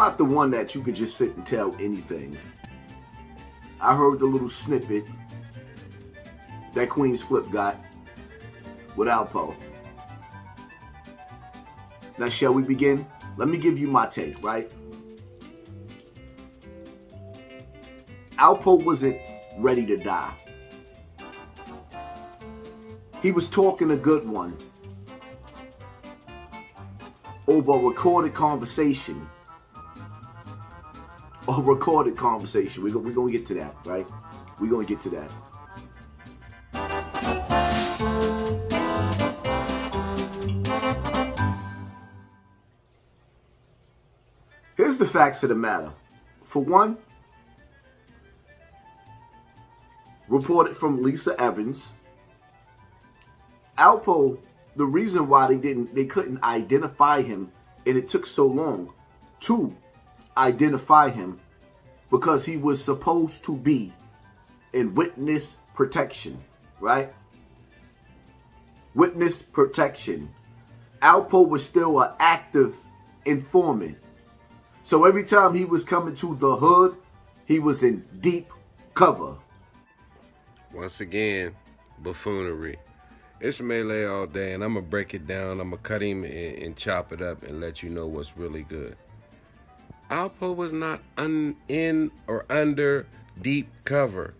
not the one that you could just sit and tell anything. I heard the little snippet that queensflip got with Alpo. Now, shall we begin? Let me give you my take, right? Alpo wasn't ready to die. He was talking a good one over a recorded conversation. We're going to get to that, right? We're going to get to that. Here's the facts of the matter. For one, reported from Lisa Evans, Alpo, the reason why they couldn't identify him, and it took so long to identify him, because he was supposed to be in witness protection, right? Witness protection. Alpo was still an active informant. So every time he was coming to the hood, he was in deep cover. Once again, buffoonery. It's Maylay all day, and I'm going to break it down. I'm going to cut him and chop it up and let you know what's really good. Alpo was not in or under deep cover.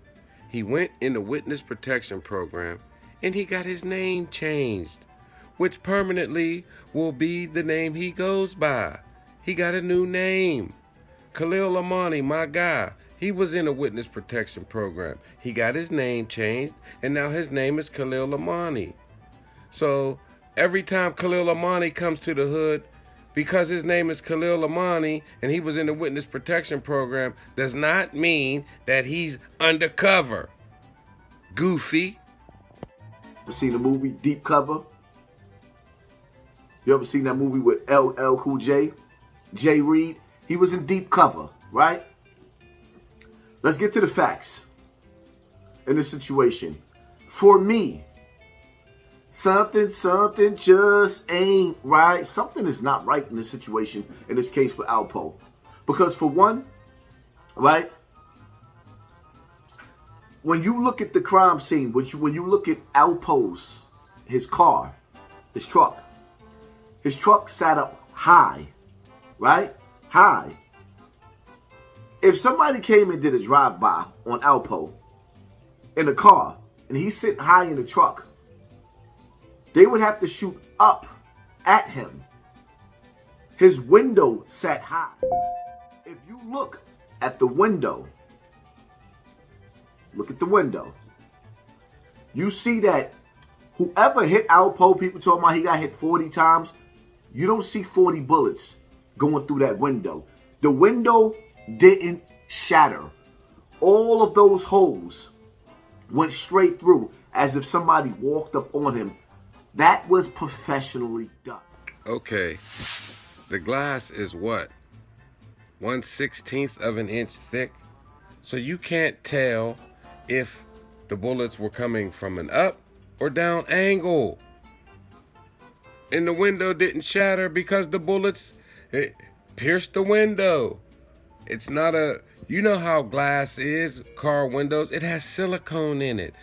He went in the witness protection program, and he got his name changed, which permanently will be the name he goes by. He got a new name. Killed.my, my guy. He was in a witness protection program. He got his name changed, and now his name is Killed.my. So every time Killed.my comes to the hood, because his name is Killed.my and he was in the witness protection program, does not mean that he's undercover. Goofy. You seen the movie Deep Cover? You ever seen that movie with LL Cool J? Jay Reed? He was in deep cover, right? Let's get to the facts in this situation. For me, something just ain't right. Something is not right in this situation, in this case with Alpo. Because for one, right, when you look at the crime scene, when you look at Alpo's, his car, his truck sat up high, right? High. If somebody came and did a drive-by on Alpo in a car, and he's sitting high in the truck, they would have to shoot up at him. His window sat high. If you look at the window, you see that whoever hit Alpo, people talking about he got hit 40 times, you don't see 40 bullets going through that window. The window didn't shatter. All of those holes went straight through as if somebody walked up on him. That was professionally done. Okay, the glass is what? 1/16 of an inch thick? So you can't tell if the bullets were coming from an up or down angle. And the window didn't shatter because the bullets pierced the window. It's not a, you know how glass is, car windows, it has silicone in it.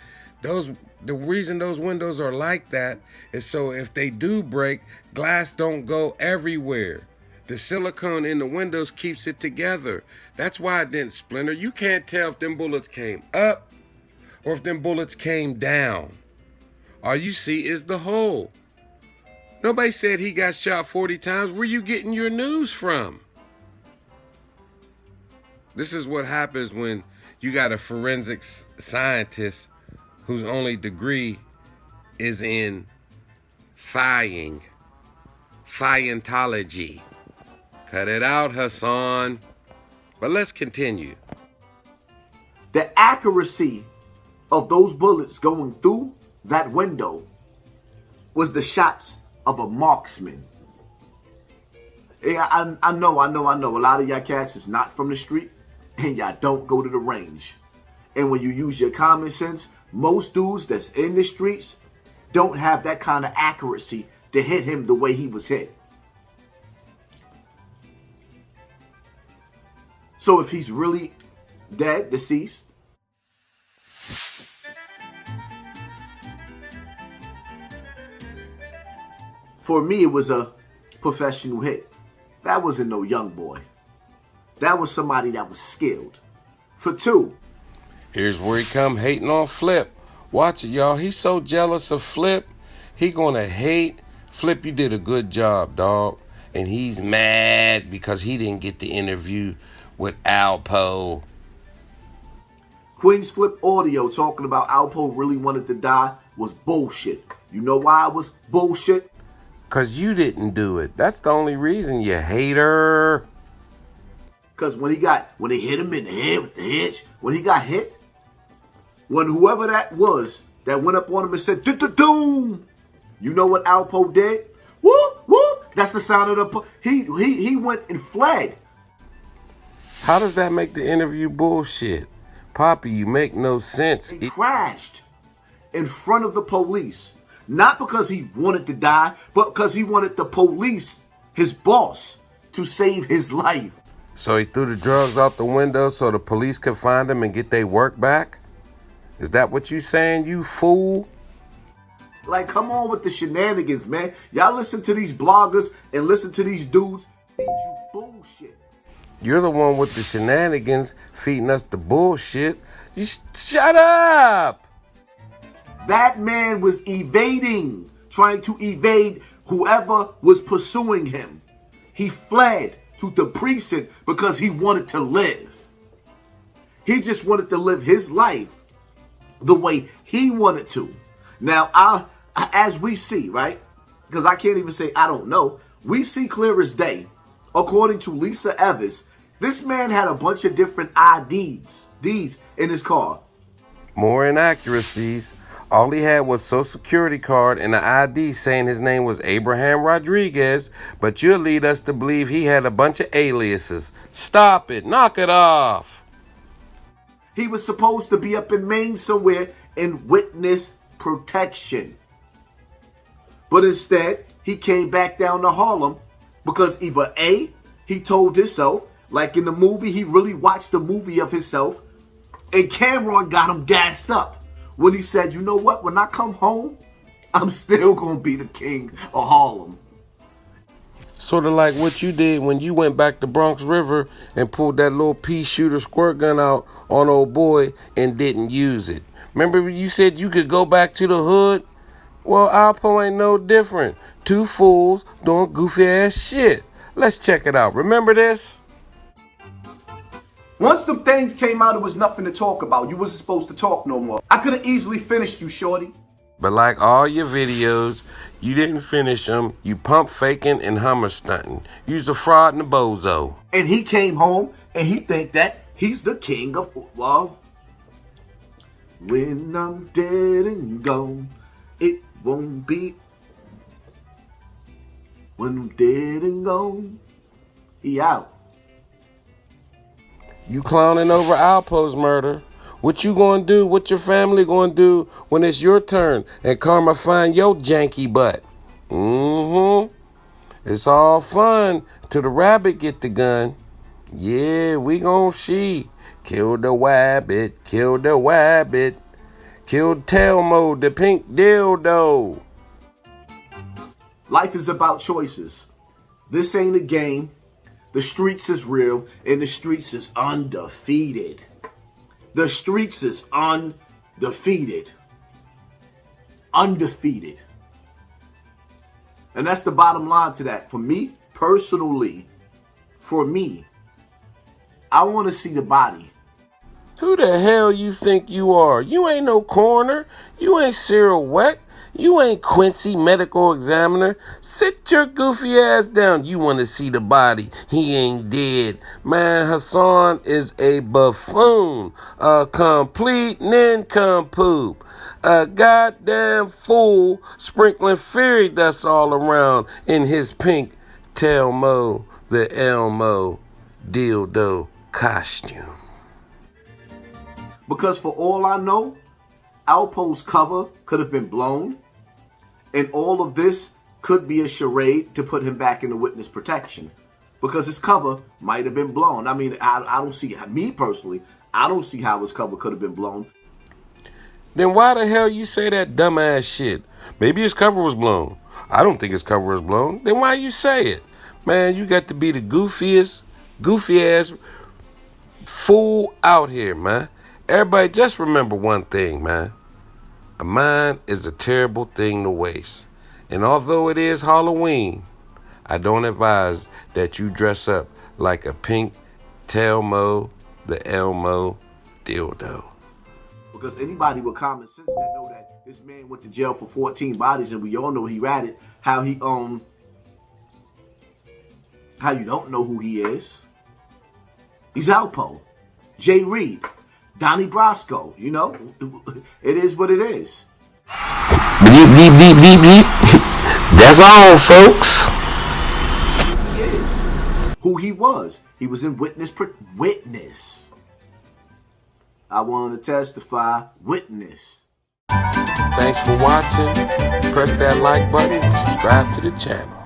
The reason those windows are like that is so if they do break, glass don't go everywhere. The silicone in the windows keeps it together. That's why it didn't splinter. You can't tell if them bullets came up or if them bullets came down. All you see is the hole. Nobody said he got shot 40 times. Where you getting your news from? This is what happens when you got a forensics scientist whose only degree is in Scientology. Cut it out, Hassan. But let's continue. The accuracy of those bullets going through that window was the shots of a marksman. Yeah, I know. A lot of y'all cats is not from the street and y'all don't go to the range. And when you use your common sense, most dudes that's in the streets don't have that kind of accuracy to hit him the way he was hit. So if he's really dead, deceased, for me, it was a professional hit. That wasn't no young boy. That was somebody that was skilled. For two. Here's where he come hating on Flip. Watch it, y'all. He's so jealous of Flip. He gonna hate. Flip, you did a good job, dog. And he's mad because he didn't get the interview with Alpo. Queensflip audio talking about Alpo really wanted to die was bullshit. You know why it was bullshit? Because you didn't do it. That's the only reason, you hater. Because when they hit him in the head with the hitch, when he got hit, when whoever that was that went up on him and said, doom, you know what Alpo did? Whoop, whoop. That's the sound of the, he went and fled. How does that make the interview bullshit? Poppy, you make no sense. He crashed in front of the police. Not because he wanted to die, but because he wanted the police, his boss, to save his life. So he threw the drugs out the window so the police could find him and get their work back? Is that what you saying, you fool? Like, come on with the shenanigans, man. Y'all listen to these bloggers and listen to these dudes feed you bullshit. You're the one with the shenanigans feeding us the bullshit. You shut up! That man was evading, trying to evade whoever was pursuing him. He fled to the precinct because he wanted to live. He just wanted to live his life the way he wanted to. Now, as we see, right? Because I can't even say I don't know. We see clear as day, according to Lisa Evans, this man had a bunch of different IDs in his car. More inaccuracies. All he had was social security card and an ID saying his name was Abraham Rodriguez, but you'll lead us to believe he had a bunch of aliases. Stop it. Knock it off. He was supposed to be up in Maine somewhere in witness protection. But instead, he came back down to Harlem because either A, he told himself, like in the movie, he really watched the movie of himself, and Cameron got him gassed up when he said, you know what, when I come home, I'm still going to be the king of Harlem. Sort of like what you did when you went back to Bronx River and pulled that little pea shooter squirt gun out on old boy and didn't use it. Remember you said you could go back to the hood? Well, Alpo ain't no different. Two fools doing goofy ass shit. Let's check it out. Remember this? Once the things came out, it was nothing to talk about. You wasn't supposed to talk no more. I could have easily finished you, shorty. But like all your videos, you didn't finish them. You pump faking and hummer stunting. You's a fraud and a bozo. And he came home and he think that he's the king of, well, when I'm dead and gone, it won't be. When I'm dead and gone, he out. You clowning over Alpo's murder. What you gonna do? What your family gonna do when it's your turn and karma find your janky butt? It's all fun till the rabbit get the gun. Yeah, we gon' see. Kill the wabbit, kill the wabbit. Killed Telmo, the pink dildo. Life is about choices. This ain't a game. The streets is real, and the streets is undefeated. The streets is undefeated. Undefeated. And that's the bottom line to that. For me, personally, I want to see the body. Who the hell you think you are? You ain't no coroner. You ain't Cyril Weck. You ain't Quincy medical examiner. Sit your goofy ass down. You want to see the body. He ain't dead. Man, Hassan is a buffoon. A complete nincompoop. A goddamn fool sprinkling fairy dust all around in his pink Telmo the Elmo dildo costume. Because for all I know, Alpo's cover could have been blown. And all of this could be a charade to put him back into witness protection. because his cover might have been blown. I mean, I don't see, me personally, I don't see how his cover could have been blown. Then why the hell you say that dumbass shit? Maybe his cover was blown. I don't think his cover was blown. Then why you say it? Man, you got to be the goofy ass fool out here, man. Everybody just remember one thing, man. A mind is a terrible thing to waste. And although it is Halloween, I don't advise that you dress up like a pink Telmo the Elmo dildo. Because anybody with common sense that know that this man went to jail for 14 bodies, and we all know he ratted. How you don't know who he is? He's Alpo, Jay Reed, Donnie Brasco. You know, it is what it is. Bleep, bleep, bleep, bleep, bleep. That's all, folks. He is who he was. He was in witness. I want to testify. Witness. Thanks for watching. Press that like button and subscribe to the channel.